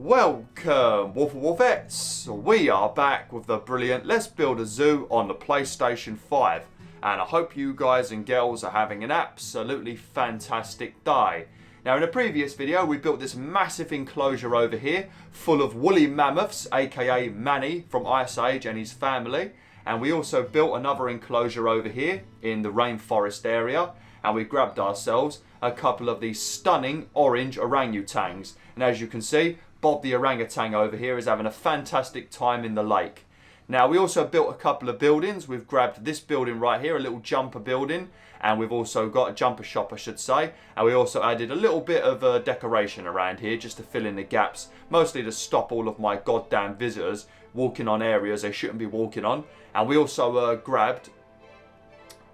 Welcome, WolfTheWolfettes. We are back with the brilliant Let's Build a Zoo on the PlayStation 5. And I hope you guys and girls are having an absolutely fantastic day. Now in a previous video we built this massive enclosure over here full of woolly mammoths, aka Manny from Ice Age and his family. And we also built another enclosure over here in the rainforest area. And we grabbed ourselves a couple of these stunning orange orangutans. And as you can see, Bob the orangutan over here is having a fantastic time in the lake. Now we also built a couple of buildings. We've grabbed this building right here, a little jumper building. And we've also got a jumper shop, I should say. And we also added a little bit of decoration around here just to fill in the gaps. Mostly to stop all of my goddamn visitors walking on areas they shouldn't be walking on. And we also grabbed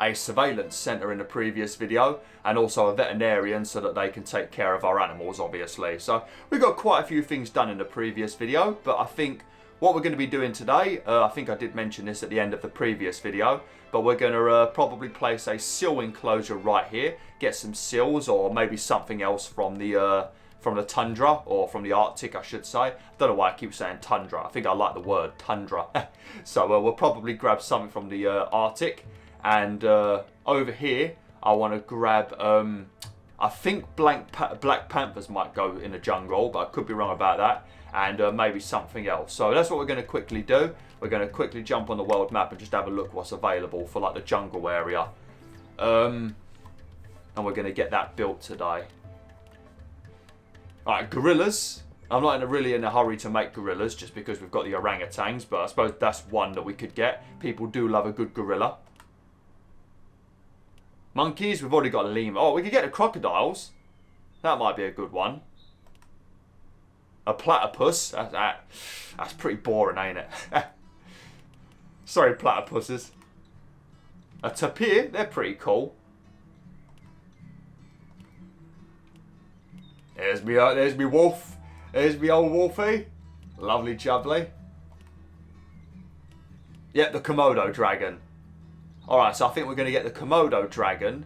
a surveillance centre in the previous video, and also a veterinarian so that they can take care of our animals, obviously. So we got quite a few things done in the previous video, but I think what we're going to be doing today, I think I did mention this at the end of the previous video, but we're going to probably place a seal enclosure right here, get some seals or maybe something else from the tundra, or from the Arctic I should say. I don't know why I keep saying tundra, I think I like the word tundra. So we'll probably grab something from the Arctic. And over here, I want to grab, I think Black Panthers might go in the jungle, but I could be wrong about that. And maybe something else. So that's what we're going to quickly do. We're going to quickly jump on the world map and just have a look what's available for like the jungle area. And we're going to get that built today. Alright, gorillas. I'm not really in a hurry to make gorillas just because we've got the orangutans, but I suppose that's one that we could get. People do love a good gorilla. Monkeys, we've already got a lemur. Oh, we could get the crocodiles. That might be a good one. A platypus. That's pretty boring, ain't it? Sorry, platypuses. A tapir, they're pretty cool. There's me wolf. There's me old wolfie. Lovely jubbly. Yep, the Komodo dragon. Alright, so I think we're going to get the Komodo dragon.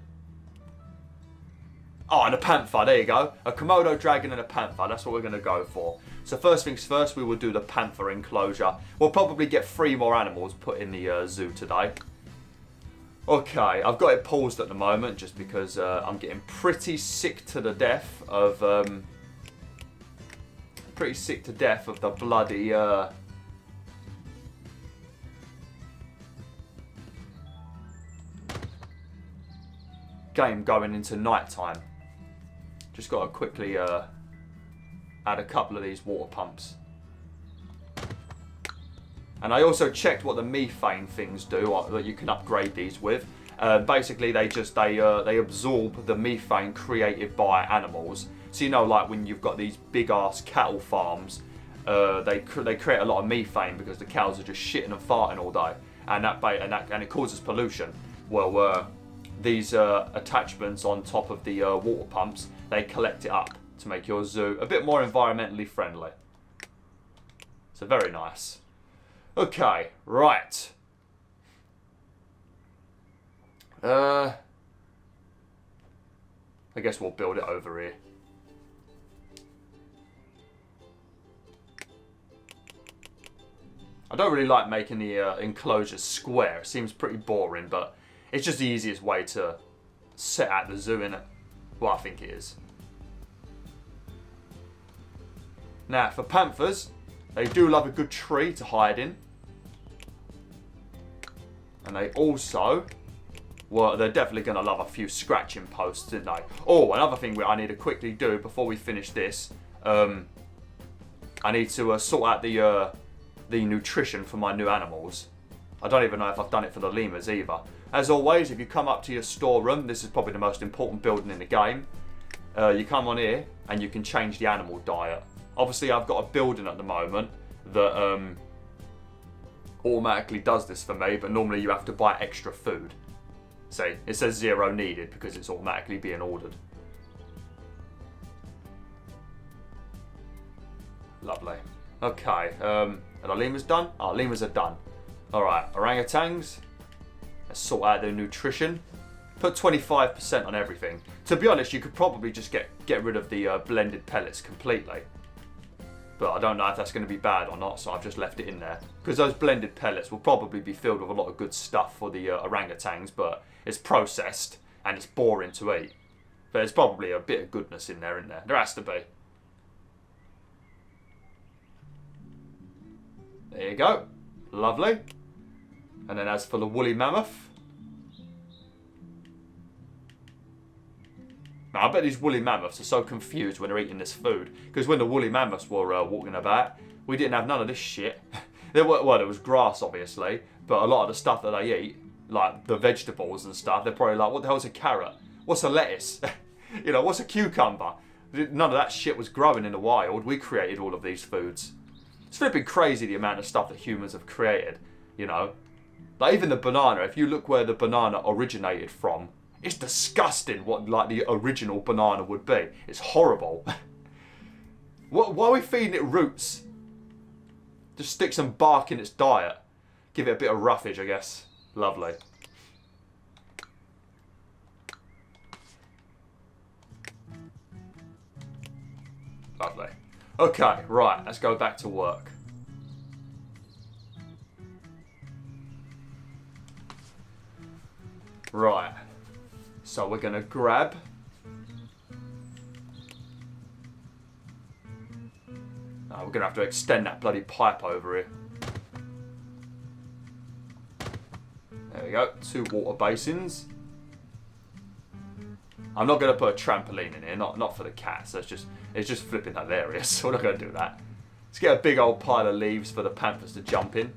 Oh, and a panther, there you go. A Komodo dragon and a panther, that's what we're going to go for. So first things first, we will do the panther enclosure. We'll probably get 3 more animals put in the zoo today. Okay, I've got it paused at the moment just because I'm getting pretty sick to the death of... the bloody... game going into night time. Just got to quickly add a couple of these water pumps. And I also checked what the methane things do that you can upgrade these with. Basically they absorb the methane created by animals. So you know, like when you've got these big ass cattle farms, they create a lot of methane because the cows are just shitting and farting all day, and it causes pollution. Well, these attachments on top of the water pumps, they collect it up to make your zoo a bit more environmentally friendly. So very nice. Okay, right. I guess we'll build it over here. I don't really like making the enclosures square. It seems pretty boring, but it's just the easiest way to set out the zoo, innit? Well, I think it is. Now, for panthers, they do love a good tree to hide in. And they also, well, they're definitely going to love a few scratching posts, didn't they? Oh, another thing I need to quickly do before we finish this. I need to sort out the nutrition for my new animals. I don't even know if I've done it for the lemurs either. As always, if you come up to your storeroom, this is probably the most important building in the game. You come on here and you can change the animal diet. Obviously, I've got a building at the moment that automatically does this for me, but normally you have to buy extra food. See, it says 0 needed because it's automatically being ordered. Lovely. Okay, are the lemurs done? Oh, lemurs are done. Alright, orangutans. Let's sort out their nutrition. Put 25% on everything. To be honest, you could probably just get rid of the blended pellets completely. But I don't know if that's going to be bad or not, so I've just left it in there. Because those blended pellets will probably be filled with a lot of good stuff for the orangutans, but it's processed and it's boring to eat. But there's probably a bit of goodness in there, isn't there? There has to be. There you go. Lovely. And then as for the woolly mammoth. Now, I bet these woolly mammoths are so confused when they're eating this food. Because when the woolly mammoths were walking about, we didn't have none of this shit. There was grass, obviously. But a lot of the stuff that they eat, like the vegetables and stuff, they're probably like, what the hell's a carrot? What's a lettuce? You know, what's a cucumber? None of that shit was growing in the wild. We created all of these foods. It's flipping crazy the amount of stuff that humans have created, you know. Like even the banana, if you look where the banana originated from, it's disgusting what like the original banana would be. It's horrible. Why are we feeding it roots? Just stick some bark in its diet. Give it a bit of roughage, I guess. Lovely. Lovely. Okay, right, let's go back to work. Right, so we're going to grab we're going to have to extend that bloody pipe over here. There we go, 2 water basins. I'm not going to put a trampoline in here, not for the cats. It's just flipping hilarious. So we're not going to do that. Let's get a big old pile of leaves for the panthers to jump in.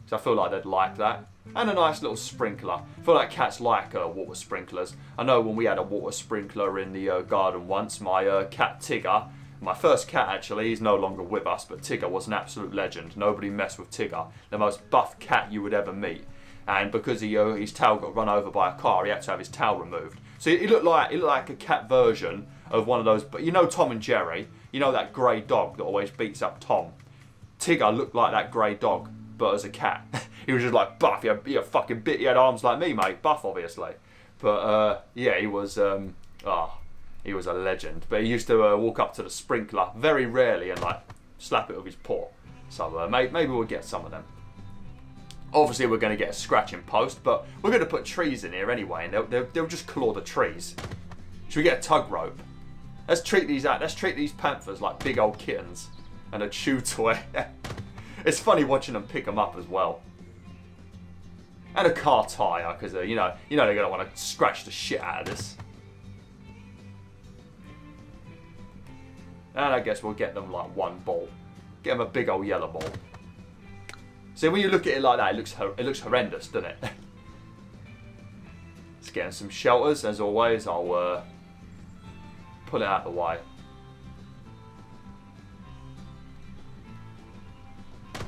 Because I feel like they'd like that. And a nice little sprinkler. I feel like cats like water sprinklers. I know when we had a water sprinkler in the garden once, my cat Tigger, my first cat actually, he's no longer with us, but Tigger was an absolute legend. Nobody messed with Tigger. The most buff cat you would ever meet. And because his tail got run over by a car, he had to have his tail removed. So he looked like a cat version of one of those. But you know Tom and Jerry, you know that grey dog that always beats up Tom. Tigger looked like that grey dog, but as a cat. He was just like buff. He had fucking bit. He had arms like me, mate. Buff, obviously. But yeah, he was he was a legend. But he used to walk up to the sprinkler very rarely and like slap it with his paw. So maybe we'll get some of them. Obviously, we're going to get a scratching post, but we're going to put trees in here anyway, and they'll just claw the trees. Should we get a tug rope? Let's treat these panthers like big old kittens and a chew toy. It's funny watching them pick them up as well. And a car tyre, because you know they're going to want to scratch the shit out of this. And I guess we'll get them like 1 ball. Get them a big old yellow ball. So when you look at it like that, it looks horrendous, doesn't it? Let's get some shelters. As always, I'll pull it out of the way.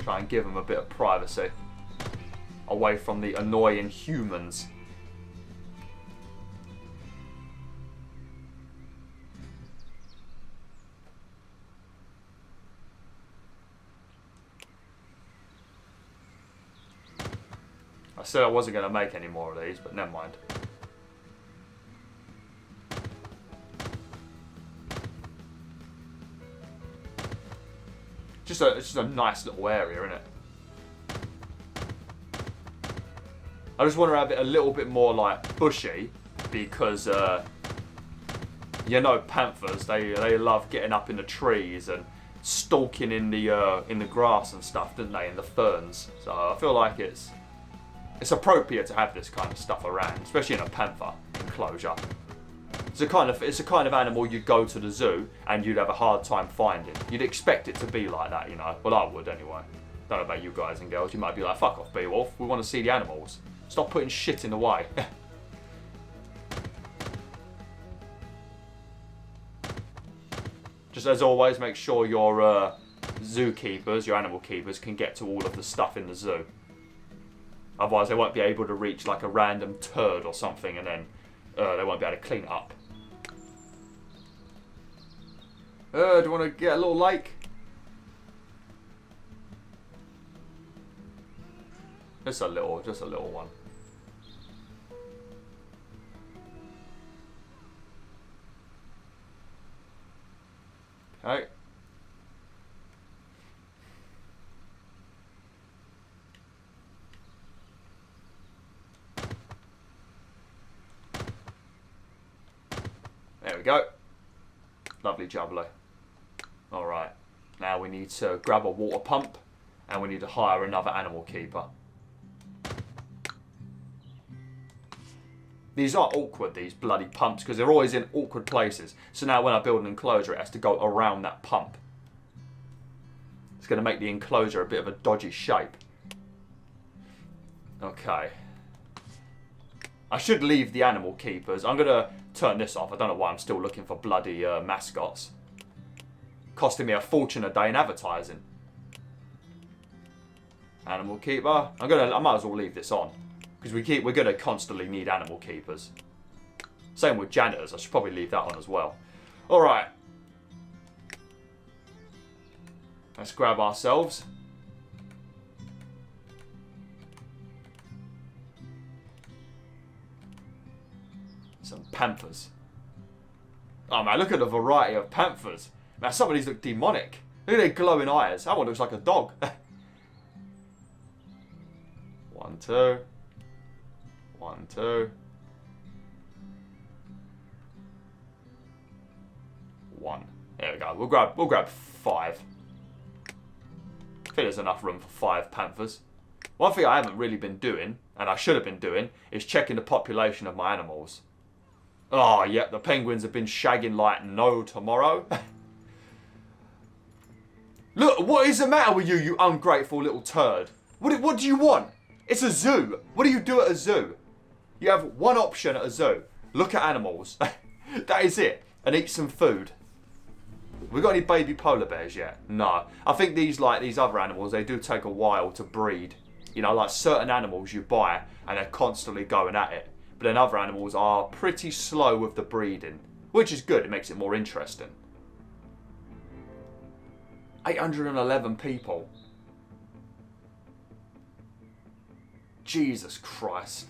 Try and give them a bit of privacy. Away from the annoying humans. I said I wasn't going to make any more of these, but never mind. It's just a nice little area, isn't it? I just want to have it a little bit more like bushy, because you know panthers, they love getting up in the trees and stalking in the grass and stuff, don't they? In the ferns. So I feel like it's appropriate to have this kind of stuff around, especially in a panther enclosure. It's a kind of animal you'd go to the zoo and you'd have a hard time finding. You'd expect it to be like that, you know. Well, I would anyway. Don't know about you guys and girls. You might be like, fuck off, Bwolf. We want to see the animals. Stop putting shit in the way. Just as always, make sure your zookeepers, your animal keepers, can get to all of the stuff in the zoo. Otherwise, they won't be able to reach like a random turd or something, and then they won't be able to clean it up. Do you want to get a little lake? Just a little one. Okay. we go. Lovely jubbly. Alright. Now we need to grab a water pump. And we need to hire another animal keeper. These are awkward, these bloody pumps, because they're always in awkward places. So now when I build an enclosure, it has to go around that pump. It's going to make the enclosure a bit of a dodgy shape. Okay. I should leave the animal keepers. I'm going to turn this off. I don't know why I'm still looking for bloody mascots. Costing me a fortune a day in advertising. Animal keeper. I might as well leave this on. Because we're going to constantly need animal keepers. Same with janitors. I should probably leave that on as well. Alright. Let's grab ourselves. Some panthers. Oh man, look at the variety of panthers. Man, some of these look demonic. Look at their glowing eyes. That one looks like a dog. 1, 2. 1, 2. 1. There we go. We'll grab 5. I think there's enough room for 5 panthers. One thing I haven't really been doing, and I should have been doing, is checking the population of my animals. Oh, yep, the penguins have been shagging like no tomorrow. Look, what is the matter with you, you ungrateful little turd? What do you want? It's a zoo. What do you do at a zoo? You have one option at a zoo. Look at animals. That is it. And eat some food. We got any baby polar bears yet? No. I think these other animals, they do take a while to breed. You know, like certain animals you buy and they're constantly going at it. But then other animals are pretty slow with the breeding. Which is good. It makes it more interesting. 811 people. Jesus Christ.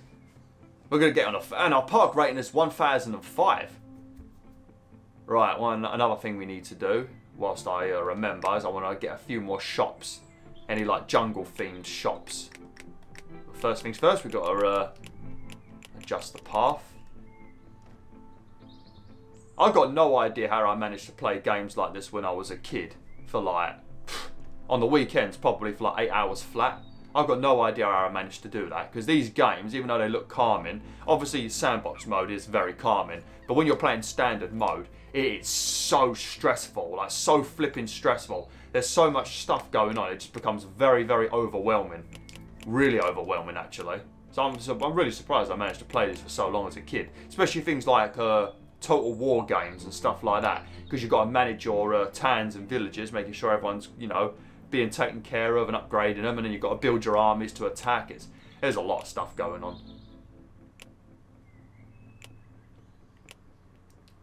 We're going to get on and our park rating is 1005. Right, another thing we need to do, whilst I remember, is I want to get a few more shops. Any like jungle themed shops. First things first, we've got to adjust the path. I've got no idea how I managed to play games like this when I was a kid. For like, on the weekends, probably for like 8 hours flat. I've got no idea how I managed to do that. Because these games, even though they look calming, obviously sandbox mode is very calming. But when you're playing standard mode, it is so stressful. Like, so flipping stressful. There's so much stuff going on. It just becomes very, very overwhelming. Really overwhelming, actually. So I'm really surprised I managed to play this for so long as a kid. Especially things like Total War games and stuff like that. Because you've got to manage your towns and villages, making sure everyone's, you know, being taken care of and upgrading them, and then you've got to build your armies to attack. There's a lot of stuff going on.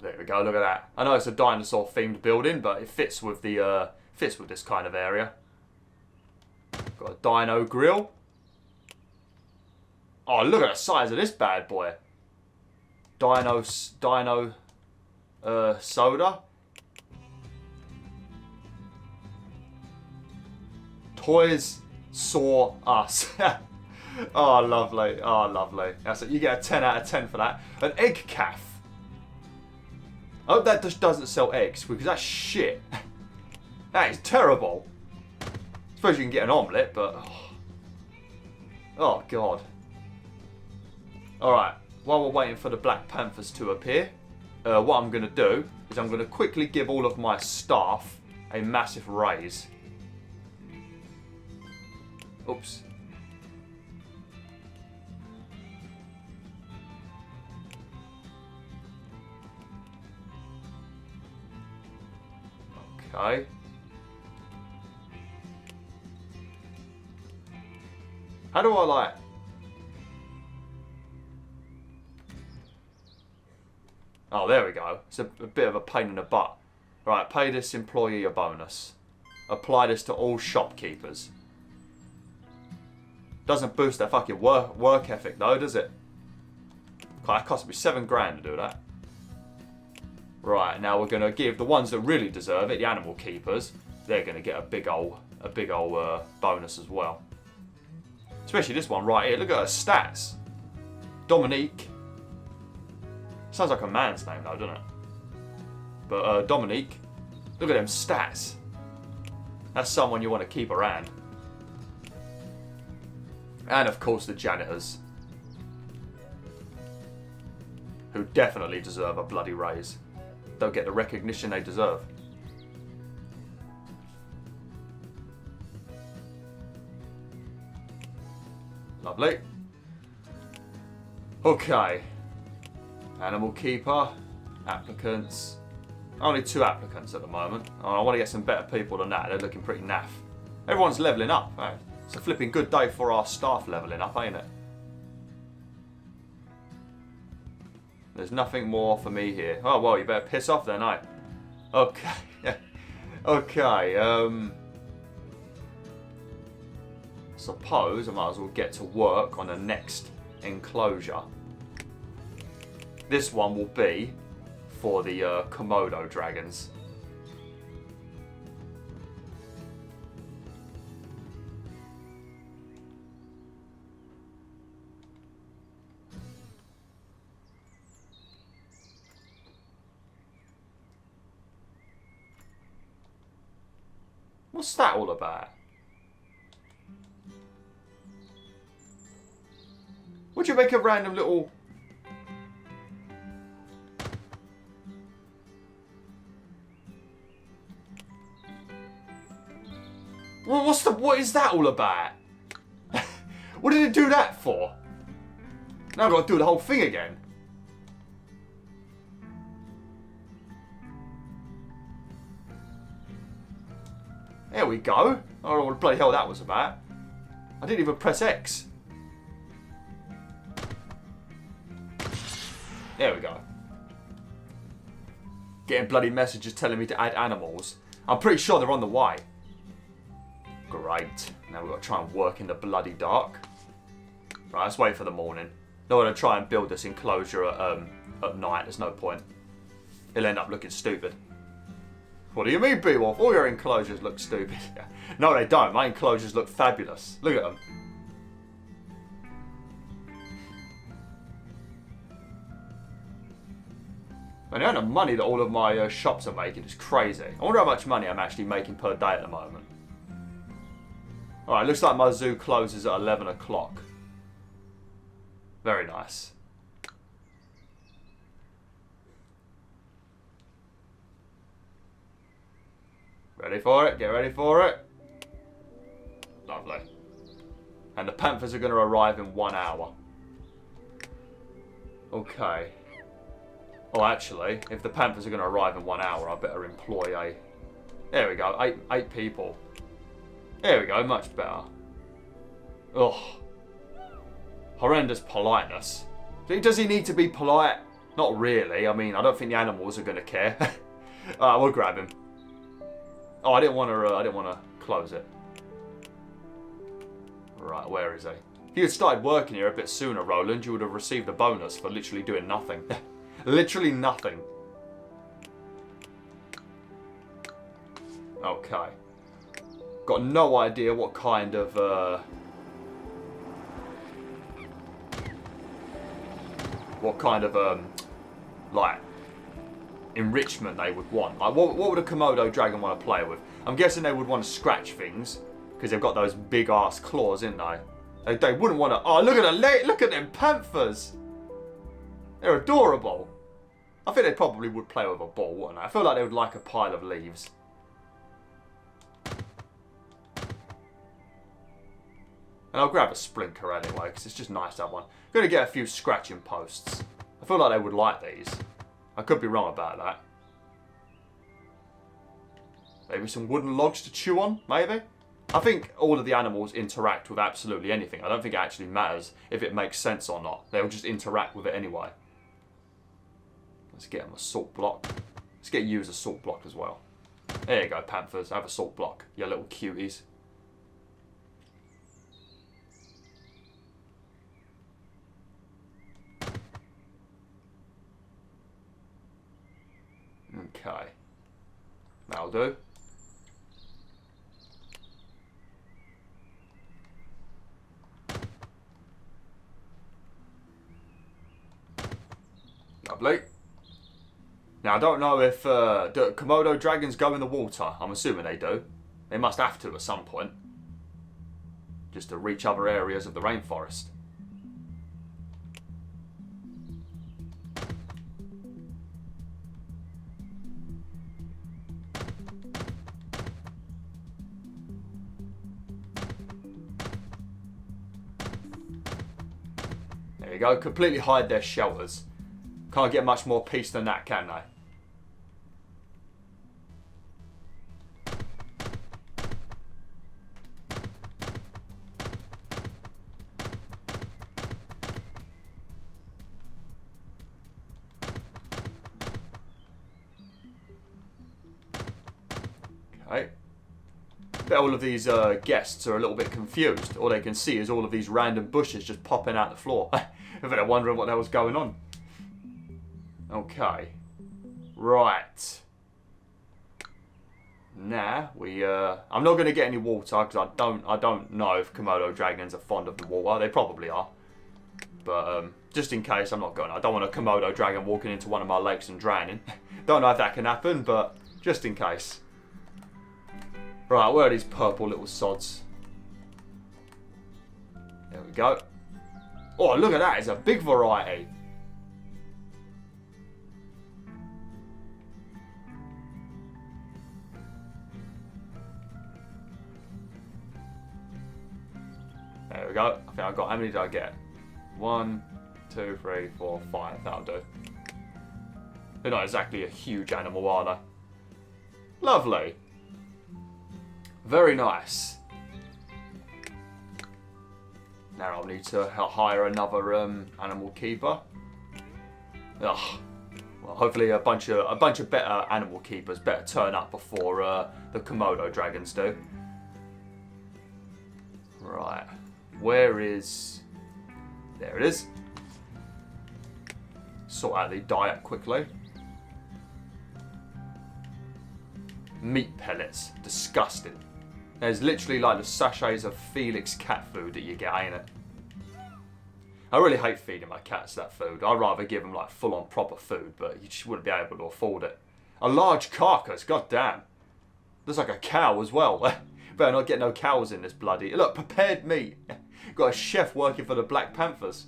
There we go, look at that. I know it's a dinosaur themed building, but it fits with the fits with this kind of area. Got a dino grill. Oh, look at the size of this bad boy. Dino soda. Toys saw us. Oh, lovely. Oh, lovely. That's it. You get a 10 out of 10 for that. An egg calf. I hope that just doesn't sell eggs, because that's shit. That is terrible. I suppose you can get an omelette, but... Oh, God. Alright, while we're waiting for the Black Panthers to appear, what I'm going to do is I'm going to quickly give all of my staff a massive raise. Oops. Okay. How do I like... Oh, there we go. It's a bit of a pain in the butt. Right, pay this employee a bonus. Apply this to all shopkeepers. Doesn't boost their fucking work ethic though, does it? It cost me $7 grand to do that. Right, now we're going to give the ones that really deserve it, the animal keepers, they're going to get a big old bonus as well. Especially this one right here. Look at her stats. Dominique. Sounds like a man's name though, doesn't it? But Dominique, look at them stats. That's someone you want to keep around. And of course the janitors, who definitely deserve a bloody raise. Don't get the recognition they deserve. Lovely. Okay. Animal keeper. Applicants. Only 2 applicants at the moment. Oh, I want to get some better people than that. They're looking pretty naff. Everyone's levelling up. Right? It's a flipping good day for our staff levelling up, ain't it? There's nothing more for me here. Oh, well, you better piss off then, eh? Okay. Okay, suppose I might as well get to work on the next enclosure. This one will be for the Komodo Dragons. What's that all about? Would you make a random little... Well, what is that all about? What did it do that for? Now I've got to do the whole thing again. There we go. I don't know what the bloody hell that was about. I didn't even press X. There we go. Getting bloody messages telling me to add animals. I'm pretty sure they're on the way. Great. Now we've got to try and work in the bloody dark. Right, let's wait for the morning. Not going to try and build this enclosure at night. There's no point. It'll end up looking stupid. What do you mean, BwolfTheWolf? All your enclosures look stupid. No, they don't. My enclosures look fabulous. Look at them. And the amount of money that all of my shops are making is crazy. I wonder how much money I'm actually making per day at the moment. Alright, looks like my zoo closes at 11 o'clock. Very nice. Ready for it? Get ready for it. Lovely. And the Panthers are going to arrive in 1 hour. Okay. Oh, actually, if the Panthers are going to arrive in 1 hour, I better employ a... There we go, eight people. There we go, much better. Ugh. Horrendous politeness. Does he need to be polite? Not really. I mean, I don't think the animals are going to care. Alright, we'll grab him. Oh, I didn't want to close it. Right, where is he? If you had started working here a bit sooner, Roland, you would have received a bonus for literally doing nothing. Literally nothing. Okay. Got no idea what kind of like enrichment they would want. Like, what would a Komodo dragon want to play with? I'm guessing they would want to scratch things because they've got those big ass claws, ain't they? They wouldn't want to. Oh, look at them panthers. They're adorable. I think they probably would play with a ball, wouldn't they? I feel like they would like a pile of leaves. And I'll grab a splinter anyway, because it's just nice to have one. I'm going to get a few scratching posts. I feel like they would like these. I could be wrong about that. Maybe some wooden logs to chew on, maybe? I think all of the animals interact with absolutely anything. I don't think it actually matters if it makes sense or not. They'll just interact with it anyway. Let's get them a salt block. Let's get you as a salt block as well. There you go, Panthers. Have a salt block, you little cuties. Okay. That'll do. Lovely. Now, I don't know if do Komodo dragons go in the water. I'm assuming they do. They must have to at some point. Just to reach other areas of the rainforest. There you go. Completely hide their shelters. Can't get much more peace than that, can they? Okay. Bet all of these guests are a little bit confused. All they can see is all of these random bushes just popping out the floor. I bet they're wondering what the hell's going on. Okay. Right. Now we I'm not going to get any water because I don't know if Komodo dragons are fond of the water. They probably are. But just in case, I'm not going. I don't want a Komodo dragon walking into one of my lakes and drowning. Don't know if that can happen, but just in case. Right, where are these purple little sods? There we go. Oh, look at that. It's a big variety. There we go. I think I got, how many did I get? 1, 2, 3, 4, 5. That'll do. They're not exactly a huge animal, are they? Lovely. Very nice. Now I'll need to hire another animal keeper. Ugh. Well, hopefully a bunch of better animal keepers better turn up before the Komodo dragons do. Right. Where is... There it is. Sort out the diet quickly. Meat pellets. Disgusting. There's literally like the sachets of Felix cat food that you get, ain't it? I really hate feeding my cats that food. I'd rather give them like full-on proper food, but you just wouldn't be able to afford it. A large carcass, goddamn. Looks like a cow as well. Better not get no cows in this bloody... Look, prepared meat. Got a chef working for the Black Panthers.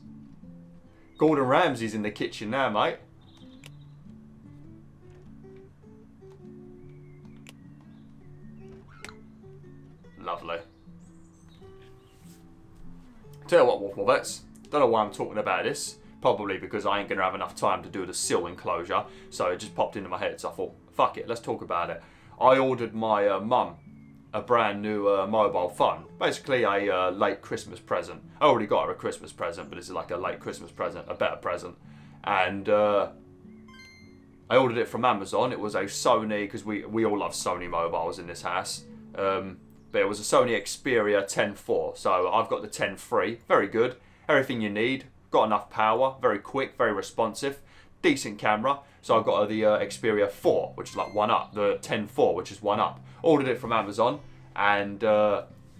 Gordon Ramsay's in the kitchen now, mate. Lovely. Tell you what, Wolfvets. Don't know why I'm talking about this. Probably because I ain't going to have enough time to do the sill enclosure. So it just popped into my head. So I thought, fuck it, let's talk about it. I ordered my mum a brand new mobile phone. Basically a late Christmas present. I already got her a Christmas present, but this is like a late Christmas present, a better present. And I ordered it from Amazon. It was a Sony, because we all love Sony mobiles in this house. But it was a Sony Xperia 10.4. So I've got the 10.3. Very good. Everything you need. Got enough power. Very quick. Very responsive. Decent camera. So I got the Xperia 4, which is like one up. The 10.4, which is one up. Ordered it from Amazon. And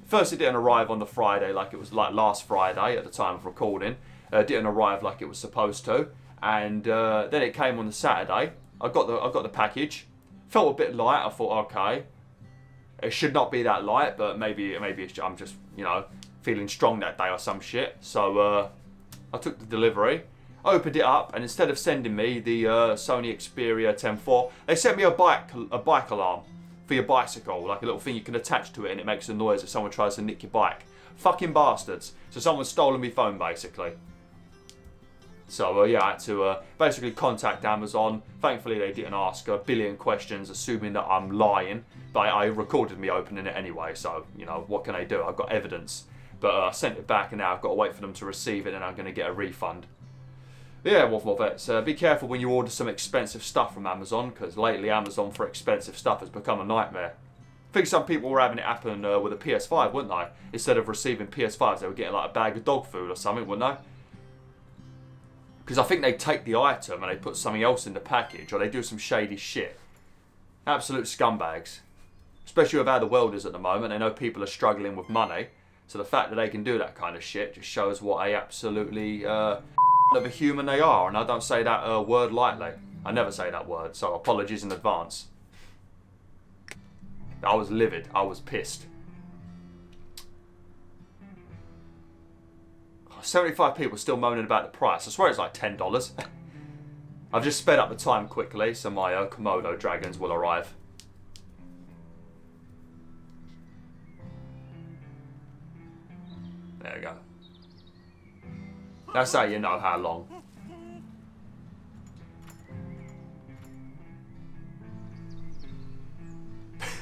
first it didn't arrive on the Friday like it was like last Friday at the time of recording. Didn't arrive like it was supposed to. And then it came on the Saturday. I got the package. Felt a bit light. I thought, okay. It should not be that light, but maybe I'm just, you know, feeling strong that day or some shit. So I took the delivery, opened it up, and instead of sending me the Sony Xperia 10.4, they sent me a bike alarm for your bicycle, like a little thing you can attach to it, and it makes a noise if someone tries to nick your bike. Fucking bastards. So someone's stolen my phone, basically. So yeah, I had to basically contact Amazon. Thankfully they didn't ask a billion questions assuming that I'm lying. But I recorded me opening it anyway, so, you know, what can I do? I've got evidence. But I sent it back and now I've got to wait for them to receive it and I'm going to get a refund. Yeah, Wolfvets, be careful when you order some expensive stuff from Amazon, because lately Amazon for expensive stuff has become a nightmare. I think some people were having it happen with a PS5, weren't they? Instead of receiving PS5s, they were getting like a bag of dog food or something, wouldn't they? Because I think they take the item and they put something else in the package, or they do some shady shit. Absolute scumbags. Especially with how the world is at the moment. They know people are struggling with money. So the fact that they can do that kind of shit just shows what a absolutely of a human they are. And I don't say that word lightly. I never say that word, so apologies in advance. I was livid. I was pissed. 75 people still moaning about the price. I swear it's like $10. I've just sped up the time quickly so my Komodo Dragons will arrive. There we go. That's how you know how long.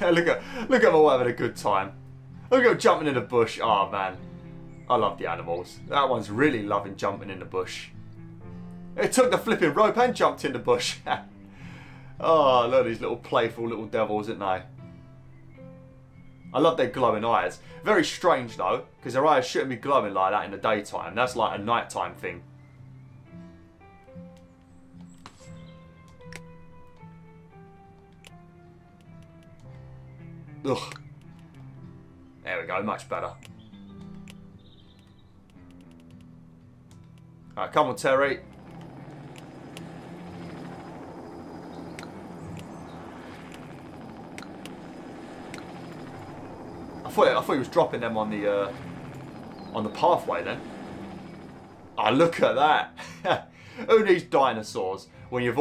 look at them all having a good time. Look at them jumping in the bush. Oh man. I love the animals. That one's really loving jumping in the bush. It took the flipping rope and jumped in the bush. Oh, look at these little playful little devils, aren't they? I love their glowing eyes. Very strange though, because their eyes shouldn't be glowing like that in the daytime. That's like a nighttime thing. Ugh. There we go, much better. Alright, come on, Terry. I thought he was dropping them on the pathway then. Oh, look at that! Who needs dinosaurs when you've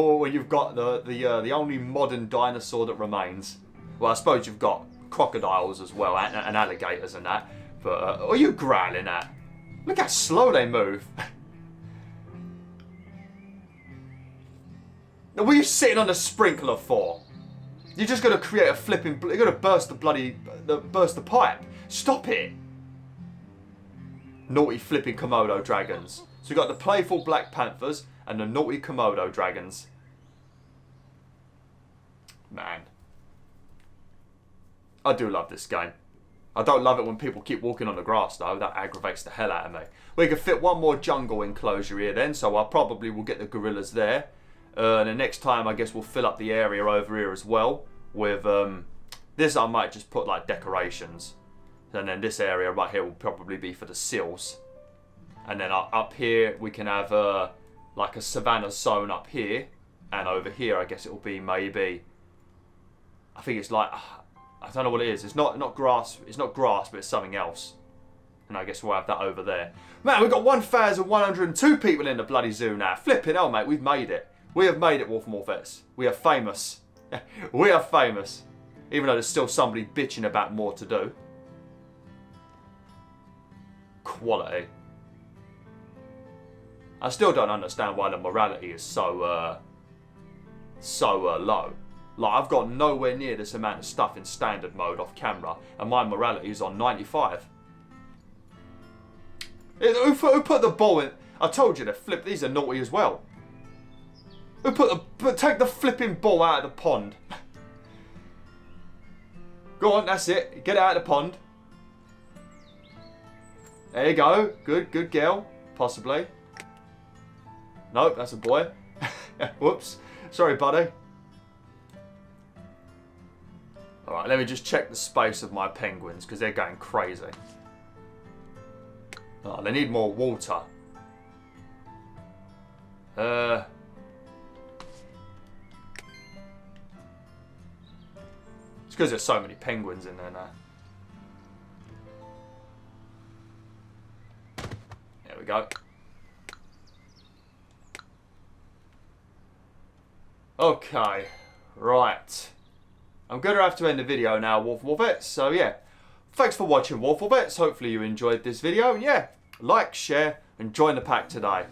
got the only modern dinosaur that remains? Well, I suppose you've got crocodiles as well and alligators and that. But what are you growling at? Look how slow they move. Now, what are you sitting on the sprinkler for? You're just going to create a flipping... You're going to burst the pipe. Stop it. Naughty flipping Komodo Dragons. So we've got the playful Black Panthers and the naughty Komodo Dragons. Man. I do love this game. I don't love it when people keep walking on the grass though. That aggravates the hell out of me. We can fit one more jungle enclosure here then. So I probably will get the gorillas there. And the next time I guess we'll fill up the area over here as well with this. I might just put like decorations, and then this area right here will probably be for the seals, and then up here we can have like a savanna zone up here, and over here I guess it will be maybe, I think it's like, I don't know what it is. It's not grass. It's not grass, but it's something else. And I guess we'll have that over there. Man, we've got 1,102 people in the bloody zoo now. Flipping hell, mate, we've made it. We have made it, WolfTheWolf. We are famous. We are famous. Even though there's still somebody bitching about more to do. Quality. I still don't understand why the morality is so low. Like, I've got nowhere near this amount of stuff in standard mode off camera, and my morality is on 95. Who put the ball in? I told you, these are naughty as well. Take the flipping ball out of the pond. Go on, that's it. Get it out of the pond. There you go. Good girl. Possibly. Nope, that's a boy. Whoops. Sorry, buddy. Alright, let me just check the space of my penguins because they're going crazy. Oh, they need more water. It's because there's so many penguins in there now. There we go. Okay, right. I'm going to have to end the video now, WolfTheWolf. So yeah, thanks for watching, WolfTheWolf. Hopefully you enjoyed this video. And yeah, like, share, and join the pack today.